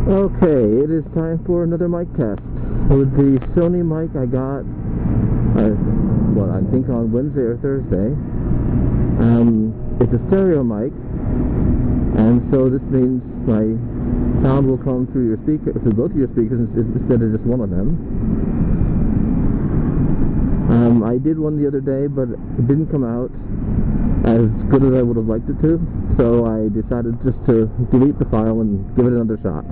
Okay, it is time for another mic test. With the Sony mic I got, I think on Wednesday or Thursday. It's a stereo mic, and so this means my sound will come through your speaker, through both of your speakers instead of just one of them. I did one the other day, but it didn't come out as good as I would have liked it to, so I decided just to delete the file and give it another shot.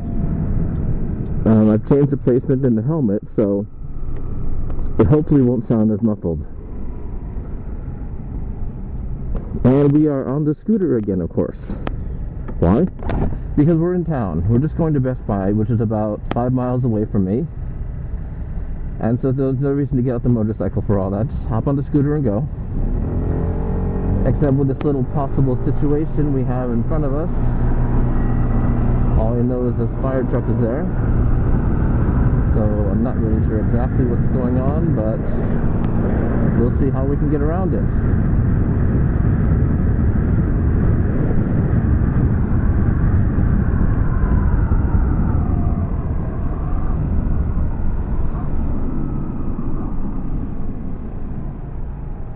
I've changed the placement in the helmet, so it hopefully won't sound as muffled. And we are on the scooter again, of course. Why? Because we're in town. We're just going to Best Buy, which is about 5 miles away from me. And so there's no reason to get out the motorcycle for all that. Just hop on the scooter and go. Except with this little possible situation we have in front of us. All I know is this fire truck is there. So I'm not really sure exactly what's going on, but we'll see how we can get around it.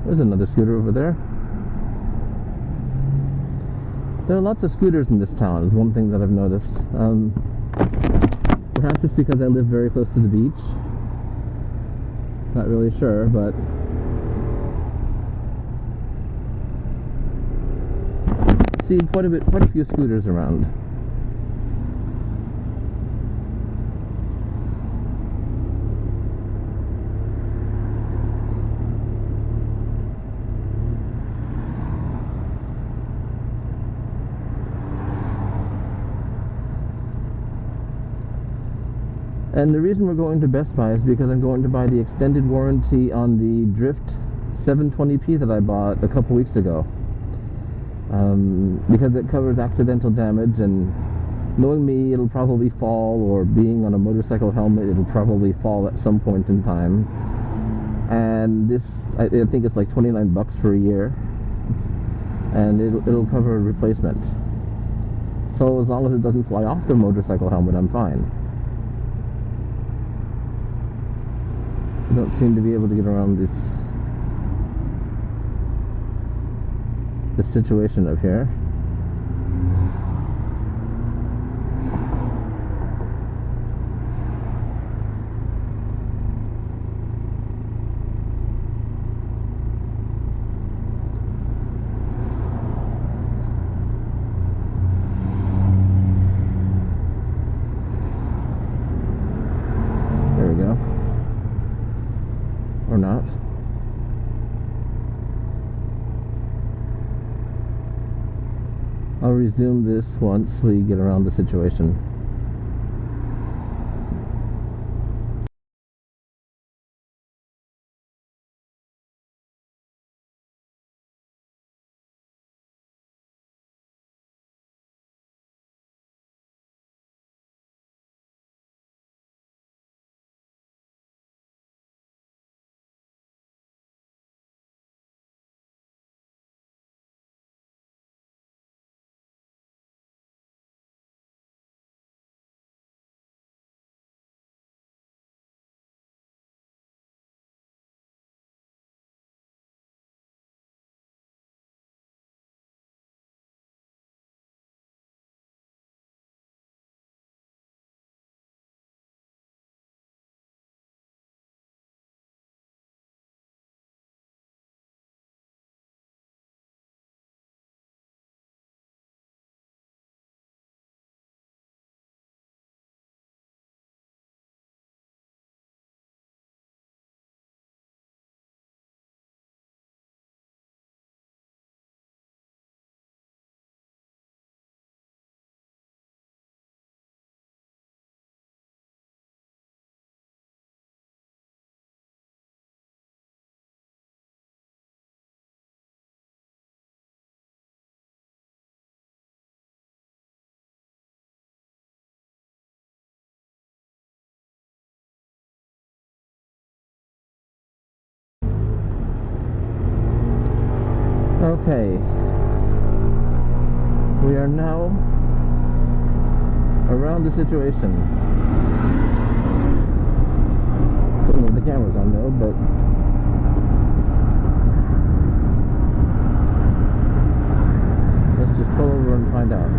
There's another scooter over there. There are lots of scooters in this town, is one thing that I've noticed. Perhaps it's because I live very close to the beach. Not really sure, but see quite a few scooters around. And the reason we're going to Best Buy is because I'm going to buy the extended warranty on the Drift 720p that I bought a couple weeks ago. Because it covers accidental damage, and knowing me, it'll probably fall, or being on a motorcycle helmet, it'll probably fall at some point in time. And this, I think it's like $29 for a year, and it'll cover a replacement. So as long as it doesn't fly off the motorcycle helmet, I'm fine. I don't seem to be able to get around this situation up here. There we go. Or not. I'll resume this once we get around the situation. Okay. We are now around the situation. Couldn't leave the cameras on though, but let's just pull over and find out.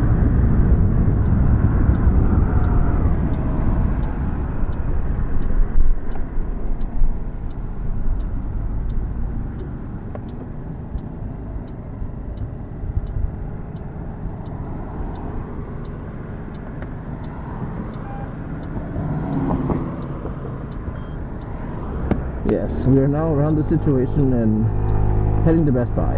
Yes, we are now around the situation and heading to Best Buy.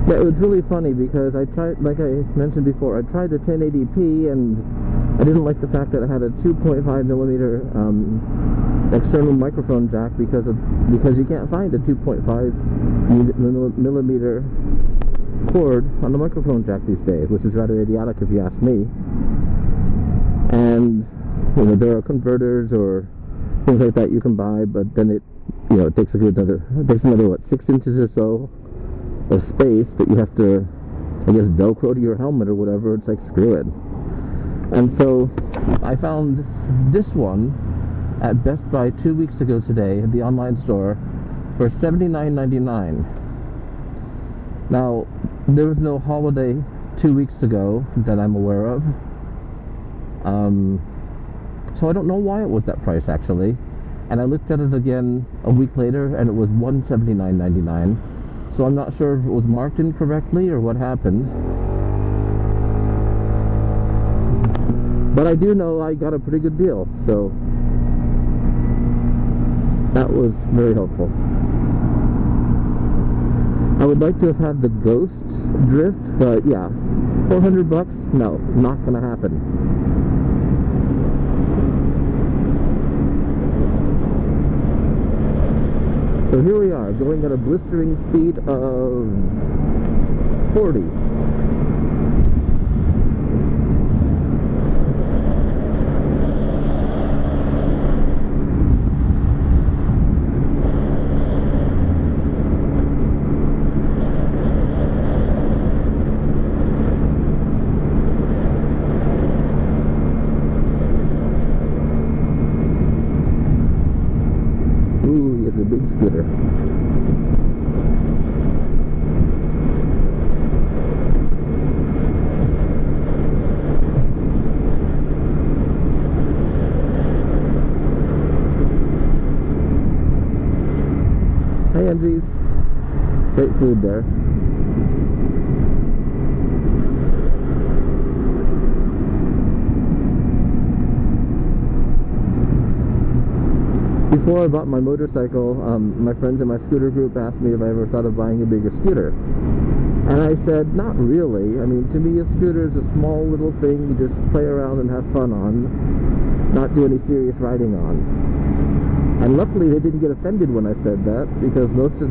Yeah, it was really funny because I tried, like I mentioned before, I tried the 1080p and I didn't like the fact that it had a 2.5 millimeter external microphone jack because you can't find a 2.5 millimeter cord on the microphone jack these days, which is rather idiotic if you ask me. And you know, there are converters or things like that you can buy, but then it takes another 6 inches or so of space that you have to, I guess, Velcro to your helmet or whatever. It's like, screw it. And so I found this one at Best Buy 2 weeks ago today at the online store for $79.99. Now, there was no holiday 2 weeks ago that I'm aware of. So I don't know why it was that price actually. And I looked at it again a week later and it was $179.99. So I'm not sure if it was marked incorrectly or what happened. But I do know I got a pretty good deal, so that was very helpful. I would like to have had the Ghost Drift, but yeah, $400? No, not gonna happen. So here we are, going at a blistering speed of 40. A big scooter. Hey, Angie's. Great food there. Before I bought my motorcycle, my friends in my scooter group asked me if I ever thought of buying a bigger scooter. And I said, not really. I mean, to me a scooter is a small little thing you just play around and have fun on, not do any serious riding on. And luckily they didn't get offended when I said that, because most of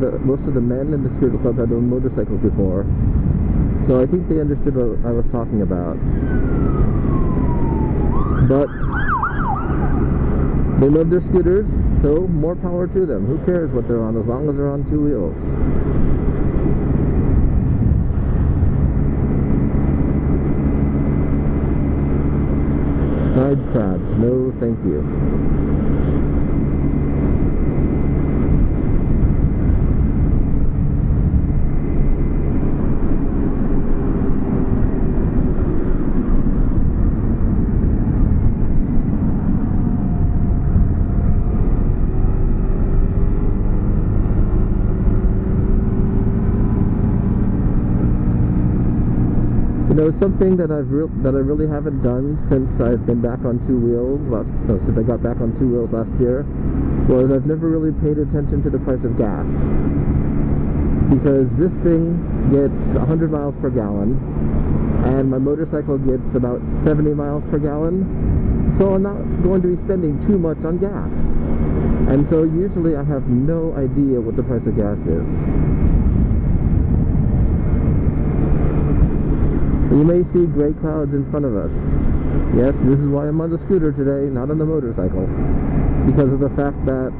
the men in the scooter club had owned motorcycles before. So I think they understood what I was talking about. But they love their scooters, so more power to them. Who cares what they're on, as long as they're on 2 wheels. Fried crabs, no thank you. You know, something that I really haven't done since I've been back on 2 wheels since I got back on 2 wheels last year, was I've never really paid attention to the price of gas, because this thing gets 100 miles per gallon and my motorcycle gets about 70 miles per gallon, so I'm not going to be spending too much on gas, and so usually I have no idea what the price of gas is. You may see gray clouds in front of us. Yes, this is why I'm on the scooter today, not on the motorcycle. Because of the fact that,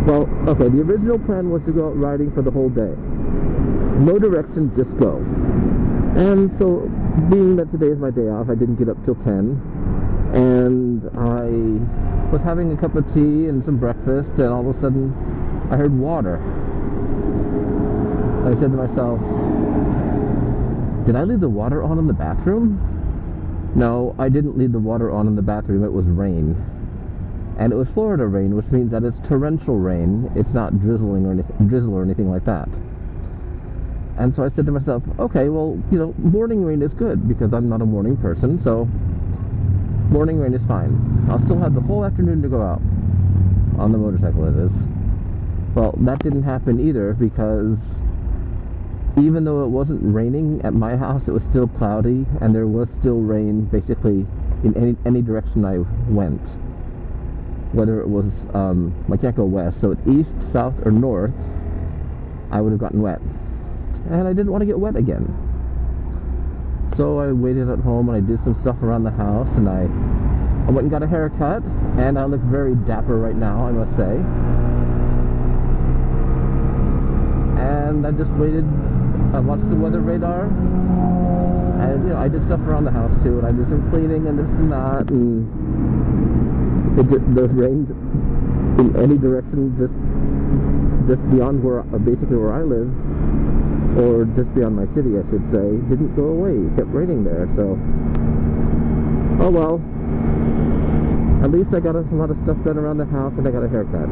well, okay, the original plan was to go out riding for the whole day. No direction, just go. And so, being that today is my day off, I didn't get up till 10. And I was having a cup of tea and some breakfast, and all of a sudden, I heard water. I said to myself, did I leave the water on in the bathroom? No, I didn't leave the water on in the bathroom. It was rain. And it was Florida rain, which means that it's torrential rain. It's not drizzle or anything like that. And so I said to myself, okay, well, morning rain is good because I'm not a morning person, so morning rain is fine. I'll still have the whole afternoon to go out. On the motorcycle, it is. Well, that didn't happen either because even though it wasn't raining at my house, it was still cloudy and there was still rain basically in any direction I went. Whether it was, I can't go west, so east, south, or north, I would have gotten wet. And I didn't want to get wet again. So I waited at home and I did some stuff around the house, and I went and got a haircut, and I look very dapper right now, I must say. And I just waited. I watched the weather radar, and I did stuff around the house too, and I did some cleaning and this and that, and the rain in any direction, just beyond basically where I live, or just beyond my city, I should say, didn't go away. It kept raining there, so oh well. At least I got a lot of stuff done around the house, and I got a haircut.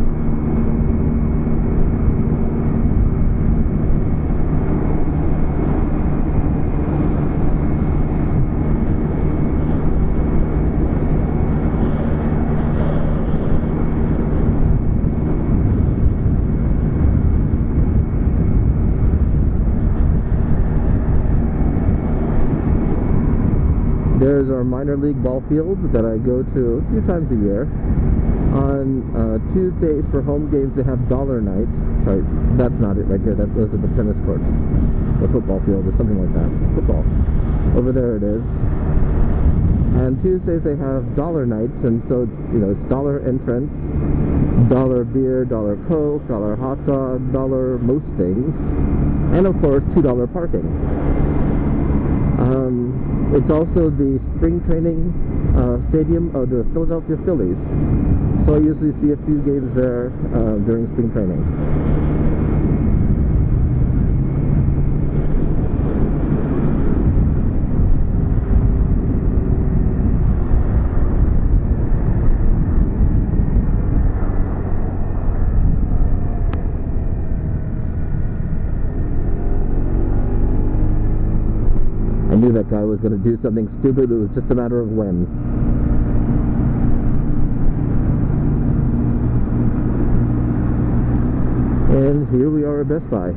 There's our minor league ball field that I go to a few times a year. On Tuesdays for home games, they have dollar night. Sorry, that's not it right here. Those are the tennis courts. The football field or something like that. Football. Over there it is. And Tuesdays they have dollar nights, and so it's dollar entrance, dollar beer, dollar Coke, dollar hot dog, dollar most things, and of course $2 parking. It's also the spring training stadium of the Philadelphia Phillies, so I usually see a few games there during spring training. I knew that guy was going to do something stupid. It was just a matter of when. And here we are at Best Buy.